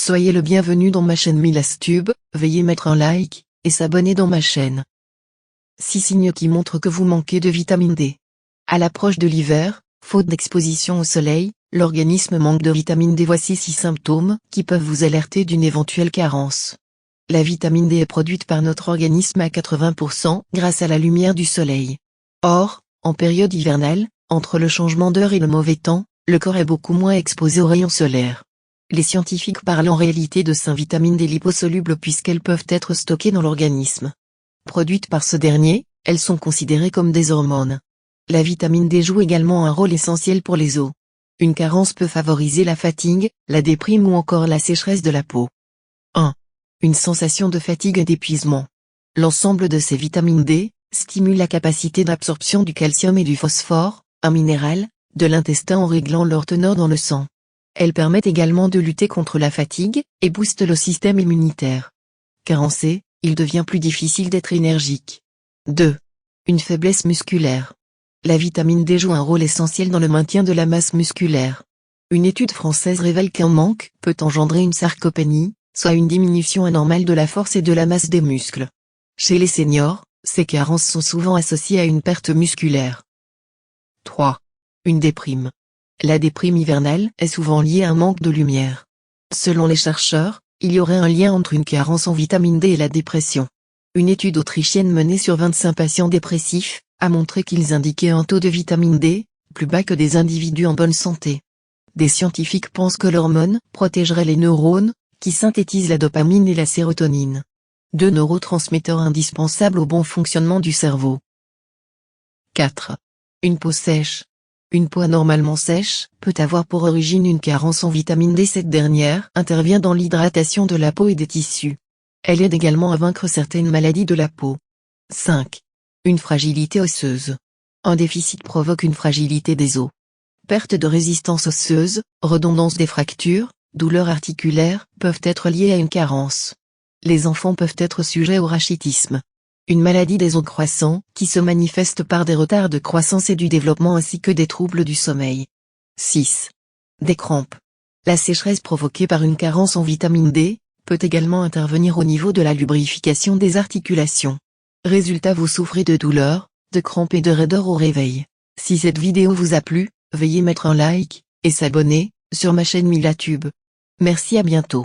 Soyez le bienvenu dans ma chaîne Milastube, veuillez mettre un like, et s'abonner dans ma chaîne. 6 signes qui montrent que vous manquez de vitamine D. À l'approche de l'hiver, faute d'exposition au soleil, l'organisme manque de vitamine D. Voici 6 symptômes qui peuvent vous alerter d'une éventuelle carence. La vitamine D est produite par notre organisme à 80% grâce à la lumière du soleil. Or, en période hivernale, entre le changement d'heure et le mauvais temps, le corps est beaucoup moins exposé aux rayons solaires. Les scientifiques parlent en réalité de vitamines D liposolubles puisqu'elles peuvent être stockées dans l'organisme. Produites par ce dernier, elles sont considérées comme des hormones. La vitamine D joue également un rôle essentiel pour les os. Une carence peut favoriser la fatigue, la déprime ou encore la sécheresse de la peau. 1. Une sensation de fatigue et d'épuisement. L'ensemble de ces vitamines D stimule la capacité d'absorption du calcium et du phosphore, un minéral, de l'intestin en réglant leur teneur dans le sang. Elles permettent également de lutter contre la fatigue, et boostent le système immunitaire. Carencé, il devient plus difficile d'être énergique. 2. Une faiblesse musculaire. La vitamine D joue un rôle essentiel dans le maintien de la masse musculaire. Une étude française révèle qu'un manque peut engendrer une sarcopénie, soit une diminution anormale de la force et de la masse des muscles. Chez les seniors, ces carences sont souvent associées à une perte musculaire. 3. Une déprime. La déprime hivernale est souvent liée à un manque de lumière. Selon les chercheurs, il y aurait un lien entre une carence en vitamine D et la dépression. Une étude autrichienne menée sur 25 patients dépressifs a montré qu'ils indiquaient un taux de vitamine D plus bas que des individus en bonne santé. Des scientifiques pensent que l'hormone protégerait les neurones, qui synthétisent la dopamine et la sérotonine. 2 neurotransmetteurs indispensables au bon fonctionnement du cerveau. 4. Une peau sèche. Une peau anormalement sèche peut avoir pour origine une carence en vitamine D. Cette dernière intervient dans l'hydratation de la peau et des tissus. Elle aide également à vaincre certaines maladies de la peau. 5. Une fragilité osseuse. Un déficit provoque une fragilité des os. Perte de résistance osseuse, redondance des fractures, douleurs articulaires peuvent être liées à une carence. Les enfants peuvent être sujets au rachitisme. Une maladie des os croissants qui se manifeste par des retards de croissance et du développement ainsi que des troubles du sommeil. 6. Des crampes. La sécheresse provoquée par une carence en vitamine D peut également intervenir au niveau de la lubrification des articulations. Résultat, vous souffrez de douleurs, de crampes et de raideurs au réveil. Si cette vidéo vous a plu, veuillez mettre un like et s'abonner sur ma chaîne Milastube. Merci, à bientôt.